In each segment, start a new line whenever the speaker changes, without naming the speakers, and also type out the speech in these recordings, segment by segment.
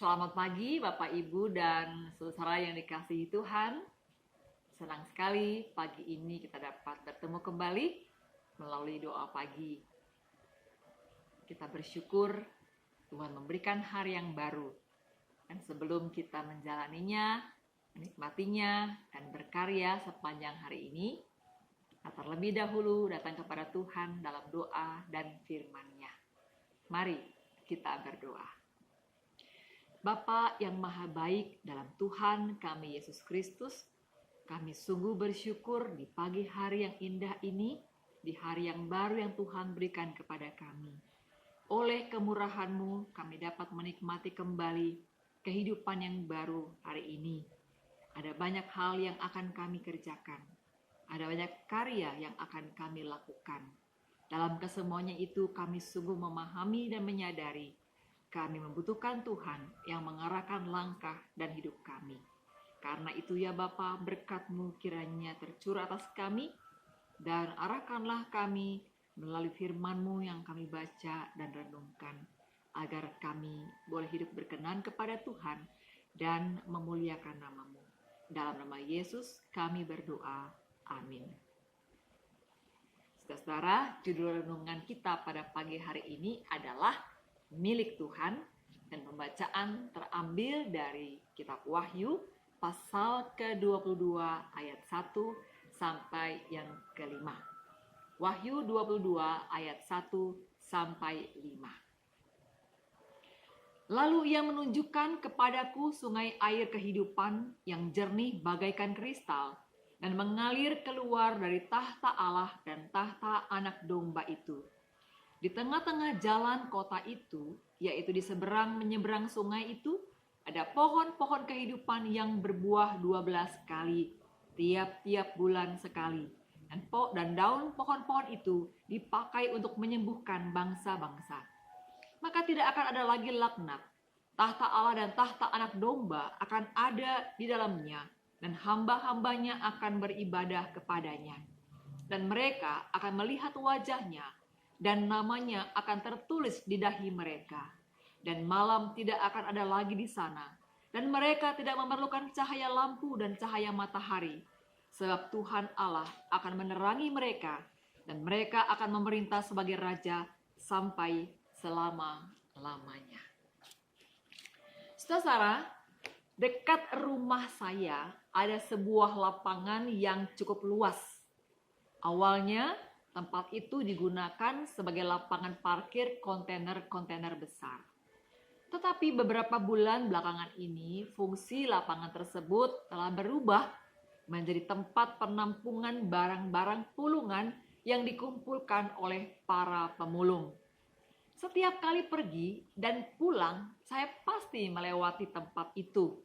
Selamat pagi Bapak Ibu dan saudara yang dikasihi Tuhan. Senang sekali pagi ini kita dapat bertemu kembali melalui doa pagi. Kita bersyukur Tuhan memberikan hari yang baru. Dan sebelum kita menjalaninya, menikmatinya, dan berkarya sepanjang hari ini, kita terlebih dahulu datang kepada Tuhan dalam doa dan firman-Nya. Mari kita berdoa. Bapa yang maha baik dalam Tuhan kami Yesus Kristus, kami sungguh bersyukur di pagi hari yang indah ini, di hari yang baru yang Tuhan berikan kepada kami. Oleh kemurahan-Mu kami dapat menikmati kembali kehidupan yang baru hari ini. Ada banyak hal yang akan kami kerjakan. Ada banyak karya yang akan kami lakukan. Dalam kesemuanya itu kami sungguh memahami dan menyadari kami membutuhkan Tuhan yang mengarahkan langkah dan hidup kami. Karena itu ya Bapa, berkat-Mu kiranya tercurah atas kami dan arahkanlah kami melalui firman-Mu yang kami baca dan renungkan, agar kami boleh hidup berkenan kepada Tuhan dan memuliakan nama-Mu. Dalam nama Yesus kami berdoa. Amin. Saudara, judul renungan kita pada pagi hari ini adalah milik Tuhan, dan pembacaan terambil dari kitab Wahyu pasal ke-22 ayat 1 sampai yang ke-5. Wahyu 22 ayat 1 sampai 5. Lalu ia menunjukkan kepadaku sungai air kehidupan yang jernih bagaikan kristal dan mengalir keluar dari tahta Allah dan tahta Anak Domba itu. Di tengah-tengah jalan kota itu, yaitu di seberang menyeberang sungai itu, ada pohon-pohon kehidupan yang berbuah 12 kali, tiap-tiap bulan sekali. Dan daun pohon-pohon itu dipakai untuk menyembuhkan bangsa-bangsa. Maka tidak akan ada lagi laknat. Tahta Allah dan tahta Anak Domba akan ada di dalamnya, dan hamba-hambanya akan beribadah kepadanya. Dan mereka akan melihat wajahnya, dan namanya akan tertulis di dahi mereka. Dan malam tidak akan ada lagi di sana. Dan mereka tidak memerlukan cahaya lampu dan cahaya matahari. Sebab Tuhan Allah akan menerangi mereka. Dan mereka akan memerintah sebagai raja sampai selama-lamanya. Saudara, dekat rumah saya ada sebuah lapangan yang cukup luas. Awalnya, tempat itu digunakan sebagai lapangan parkir kontainer-kontainer besar. Tetapi beberapa bulan belakangan ini, fungsi lapangan tersebut telah berubah menjadi tempat penampungan barang-barang pulungan yang dikumpulkan oleh para pemulung. Setiap kali pergi dan pulang, saya pasti melewati tempat itu.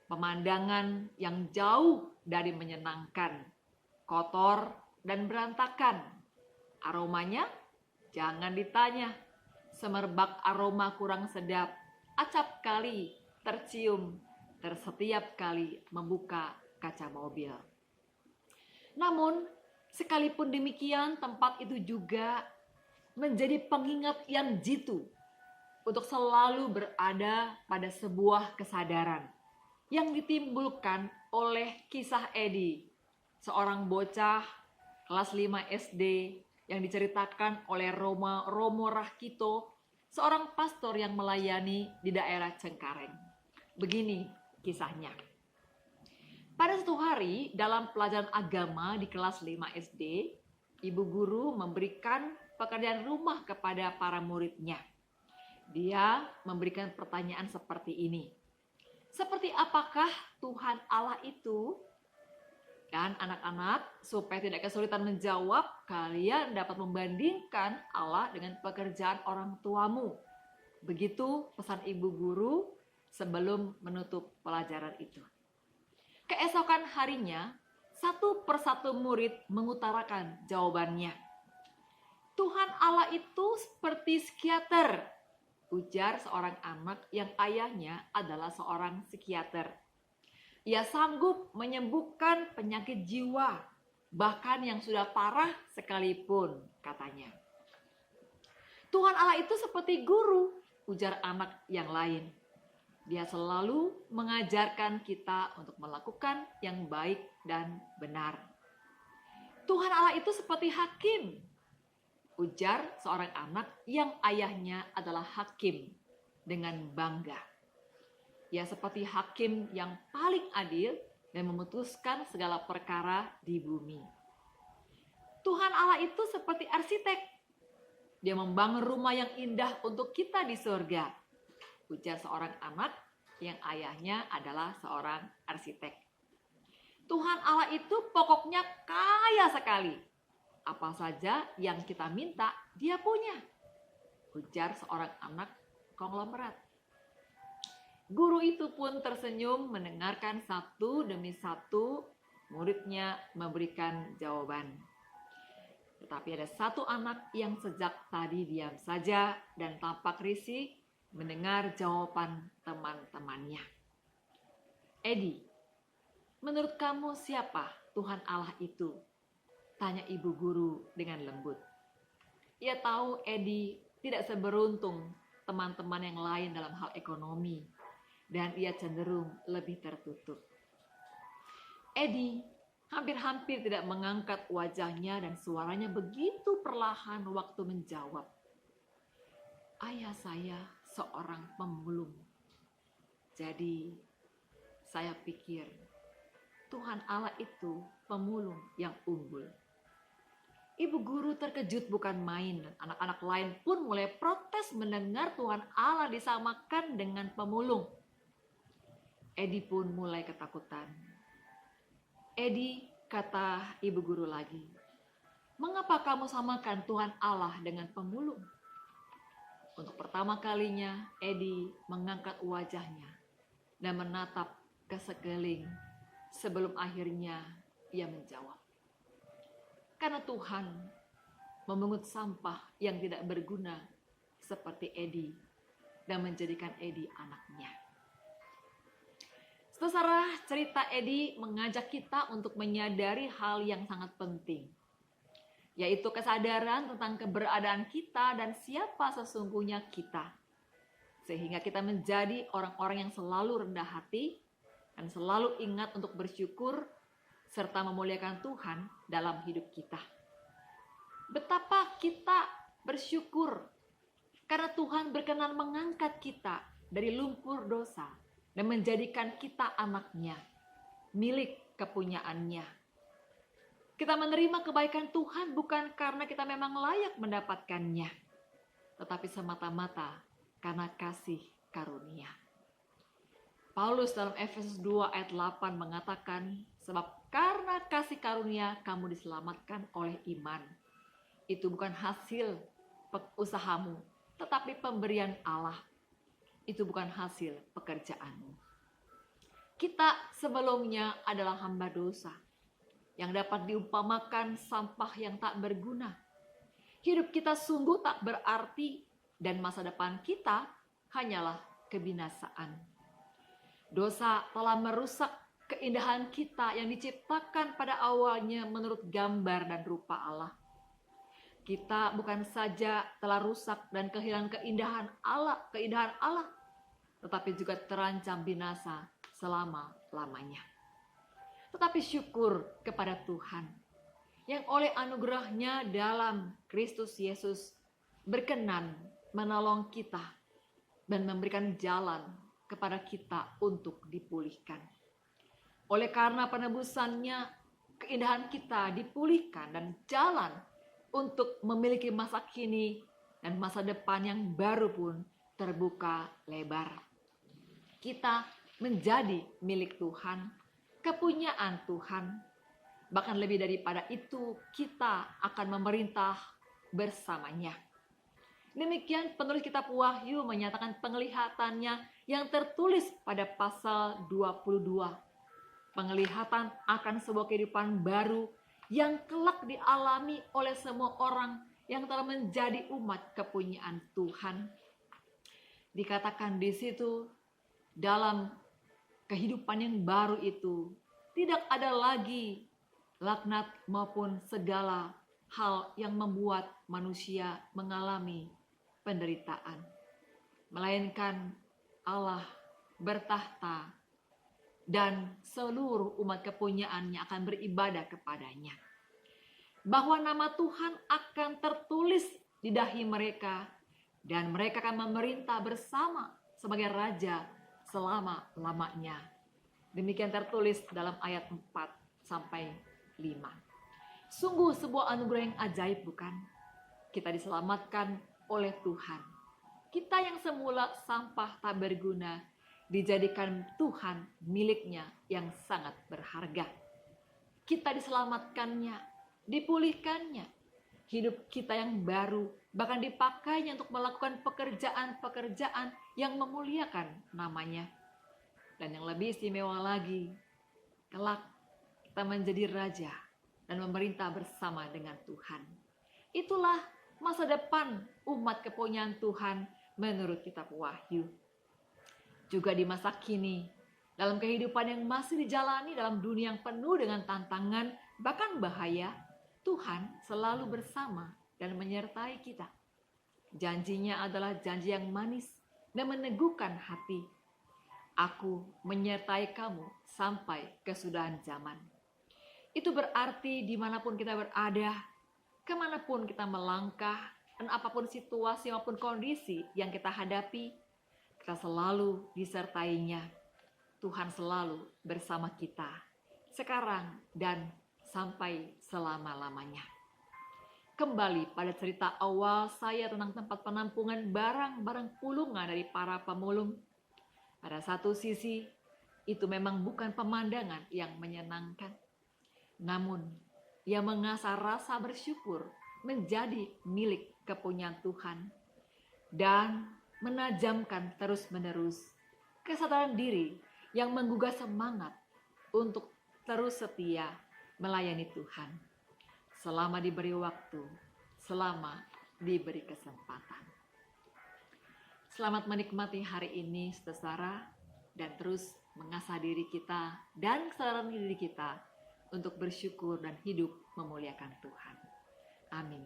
Pemandangan yang jauh dari menyenangkan, kotor dan berantakan. Aromanya jangan ditanya, semerbak aroma kurang sedap, acap kali tercium setiap kali membuka kaca mobil. Namun, sekalipun demikian, tempat itu juga menjadi pengingat yang jitu untuk selalu berada pada sebuah kesadaran yang ditimbulkan oleh kisah Edi, seorang bocah kelas 5 SD yang diceritakan oleh Romo Rahkito, seorang pastor yang melayani di daerah Cengkareng. Begini kisahnya. Pada suatu hari dalam pelajaran agama di kelas 5 SD, ibu guru memberikan pekerjaan rumah kepada para muridnya. Dia memberikan pertanyaan seperti ini. Seperti apakah Tuhan Allah itu? Dan anak-anak, supaya tidak kesulitan menjawab, kalian dapat membandingkan Allah dengan pekerjaan orang tuamu. Begitu pesan ibu guru sebelum menutup pelajaran itu. Keesokan harinya, satu persatu murid mengutarakan jawabannya. Tuhan Allah itu seperti psikiater, ujar seorang anak yang ayahnya adalah seorang psikiater. Ia sanggup menyembuhkan penyakit jiwa, bahkan yang sudah parah sekalipun, katanya. Tuhan Allah itu seperti guru, ujar anak yang lain. Dia selalu mengajarkan kita untuk melakukan yang baik dan benar. Tuhan Allah itu seperti hakim, ujar seorang anak yang ayahnya adalah hakim dengan bangga. Ia seperti hakim yang paling adil dan memutuskan segala perkara di bumi. Tuhan Allah itu seperti arsitek. Dia membangun rumah yang indah untuk kita di surga, ujar seorang anak yang ayahnya adalah seorang arsitek. Tuhan Allah itu pokoknya kaya sekali. Apa saja yang kita minta, dia punya, ujar seorang anak konglomerat. Guru itu pun tersenyum mendengarkan satu demi satu muridnya memberikan jawaban. Tetapi ada satu anak yang sejak tadi diam saja dan tampak risih mendengar jawaban teman-temannya. Edi, menurut kamu siapa Tuhan Allah itu? Tanya ibu guru dengan lembut. Ia tahu Edi tidak seberuntung teman-teman yang lain dalam hal ekonomi, dan ia cenderung lebih tertutup. Edi hampir-hampir tidak mengangkat wajahnya dan suaranya begitu perlahan waktu menjawab. Ayah saya seorang pemulung. Jadi saya pikir Tuhan Allah itu pemulung yang unggul. Ibu guru terkejut bukan main dan anak-anak lain pun mulai protes mendengar Tuhan Allah disamakan dengan pemulung. Edi pun mulai ketakutan. Edi, kata ibu guru lagi, mengapa kamu samakan Tuhan Allah dengan pemulung? Untuk pertama kalinya, Edi mengangkat wajahnya dan menatap ke sekeliling sebelum akhirnya ia menjawab. Karena Tuhan memungut sampah yang tidak berguna seperti Edi dan menjadikan Edi anaknya. Saudara, cerita Edi mengajak kita untuk menyadari hal yang sangat penting, yaitu kesadaran tentang keberadaan kita dan siapa sesungguhnya kita. Sehingga kita menjadi orang-orang yang selalu rendah hati dan selalu ingat untuk bersyukur serta memuliakan Tuhan dalam hidup kita. Betapa kita bersyukur karena Tuhan berkenan mengangkat kita dari lumpur dosa dan menjadikan kita anaknya, milik kepunyaannya. Kita menerima kebaikan Tuhan bukan karena kita memang layak mendapatkannya, tetapi semata-mata karena kasih karunia. Paulus dalam Efesus 2 ayat 8 mengatakan, sebab karena kasih karunia kamu diselamatkan oleh iman. Itu bukan hasil usahamu, tetapi pemberian Allah. Itu bukan hasil pekerjaanmu. Kita sebelumnya adalah hamba dosa yang dapat diumpamakan sampah yang tak berguna. Hidup kita sungguh tak berarti dan masa depan kita hanyalah kebinasaan. Dosa telah merusak keindahan kita yang diciptakan pada awalnya menurut gambar dan rupa Allah. Kita bukan saja telah rusak dan kehilangan keindahan Allah, tetapi juga terancam binasa selama-lamanya. Tetapi syukur kepada Tuhan yang oleh anugerahnya dalam Kristus Yesus berkenan menolong kita dan memberikan jalan kepada kita untuk dipulihkan. Oleh karena penebusannya, keindahan kita dipulihkan dan jalan untuk memiliki masa kini dan masa depan yang baru pun terbuka lebar. Kita menjadi milik Tuhan, kepunyaan Tuhan. Bahkan lebih daripada itu, kita akan memerintah bersamanya. Demikian penulis kitab Wahyu menyatakan penglihatannya yang tertulis pada pasal 22. Penglihatan akan sebuah kehidupan baru yang kelak dialami oleh semua orang yang telah menjadi umat kepunyaan Tuhan. Dikatakan di situ, dalam kehidupan yang baru itu tidak ada lagi laknat maupun segala hal yang membuat manusia mengalami penderitaan. Melainkan Allah bertahta, dan seluruh umat kepunyaannya akan beribadah kepadanya. Bahwa nama Tuhan akan tertulis di dahi mereka, dan mereka akan memerintah bersama sebagai raja selama-lamanya. Demikian tertulis dalam ayat 4-5. Sungguh sebuah anugerah yang ajaib, bukan? Kita diselamatkan oleh Tuhan. Kita yang semula sampah tak berguna, dijadikan Tuhan miliknya yang sangat berharga. Kita diselamatkannya, dipulihkannya, hidup kita yang baru, bahkan dipakainya untuk melakukan pekerjaan-pekerjaan yang memuliakan namanya. Dan yang lebih istimewa lagi, kelak kita menjadi raja dan memerintah bersama dengan Tuhan. Itulah masa depan umat kepunyaan Tuhan menurut kitab Wahyu. Juga di masa kini, dalam kehidupan yang masih dijalani dalam dunia yang penuh dengan tantangan, bahkan bahaya, Tuhan selalu bersama dan menyertai kita. Janjinya adalah janji yang manis dan meneguhkan hati. Aku menyertai kamu sampai kesudahan zaman. Itu berarti dimanapun kita berada, kemanapun kita melangkah, dan apapun situasi maupun kondisi yang kita hadapi, kita selalu disertainya. Tuhan selalu bersama kita, sekarang dan sampai selama-lamanya. Kembali pada cerita awal saya tentang tempat penampungan barang-barang pulungan dari para pemulung. Pada satu sisi, itu memang bukan pemandangan yang menyenangkan. Namun, ia mengasah rasa bersyukur menjadi milik kepunyaan Tuhan dan menajamkan terus-menerus kesadaran diri yang menggugah semangat untuk terus setia melayani Tuhan selama diberi waktu, selama diberi kesempatan. Selamat menikmati hari ini, saudara, dan terus mengasah diri kita dan kesadaran diri kita untuk bersyukur dan hidup memuliakan Tuhan. Amin.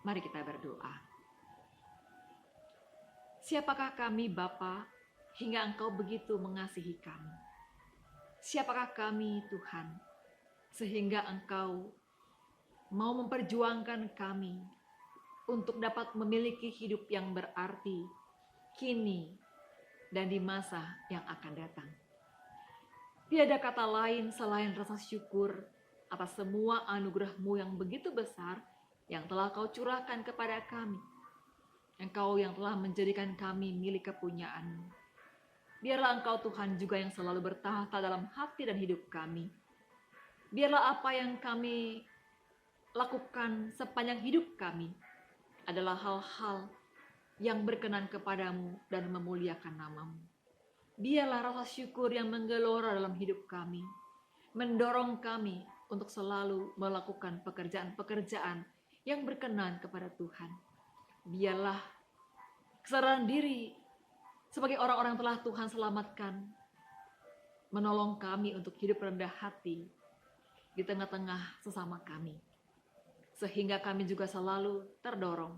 Mari kita berdoa. Siapakah kami, Bapa, hingga Engkau begitu mengasihi kami? Siapakah kami, Tuhan, sehingga Engkau mau memperjuangkan kami untuk dapat memiliki hidup yang berarti kini dan di masa yang akan datang. Tiada kata lain selain rasa syukur atas semua anugerah-Mu yang begitu besar yang telah Kau curahkan kepada kami. Engkau yang telah menjadikan kami milik kepunyaan-Mu. Biarlah Engkau, Tuhan, juga yang selalu bertahta dalam hati dan hidup kami. Biarlah apa yang kami lakukan sepanjang hidup kami adalah hal-hal yang berkenan kepadamu dan memuliakan nama-Mu. Biarlah rasa syukur yang menggelora dalam hidup kami, mendorong kami untuk selalu melakukan pekerjaan-pekerjaan yang berkenan kepada Tuhan. Biarlah kesadaran diri sebagai orang-orang telah Tuhan selamatkan, menolong kami untuk hidup rendah hati di tengah-tengah sesama kami. Sehingga kami juga selalu terdorong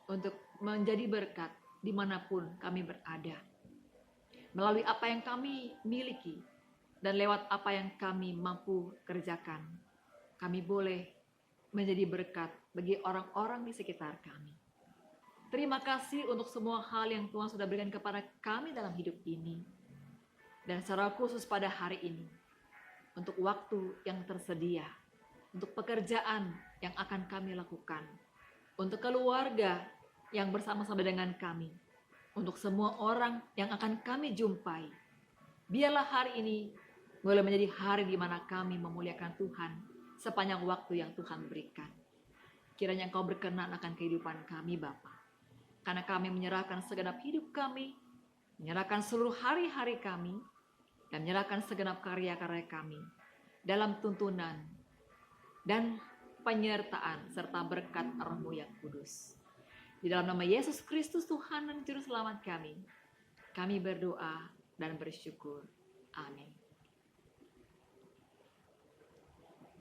untuk menjadi berkat dimanapun kami berada. Melalui apa yang kami miliki dan lewat apa yang kami mampu kerjakan, kami boleh menjadi berkat bagi orang-orang di sekitar kami. Terima kasih untuk semua hal yang Tuhan sudah berikan kepada kami dalam hidup ini. Dan secara khusus pada hari ini, untuk waktu yang tersedia, untuk pekerjaan yang akan kami lakukan, untuk keluarga yang bersama-sama dengan kami, untuk semua orang yang akan kami jumpai. Biarlah hari ini boleh menjadi hari di mana kami memuliakan Tuhan sepanjang waktu yang Tuhan berikan. Kiranya Engkau berkenan akan kehidupan kami, Bapa. Karena kami menyerahkan segenap hidup kami, menyerahkan seluruh hari-hari kami, dan menyerahkan segenap karya-karya kami dalam tuntunan dan penyertaan serta berkat Roh-Mu yang kudus. Di dalam nama Yesus Kristus, Tuhan dan Juru Selamat kami berdoa dan bersyukur. Amin.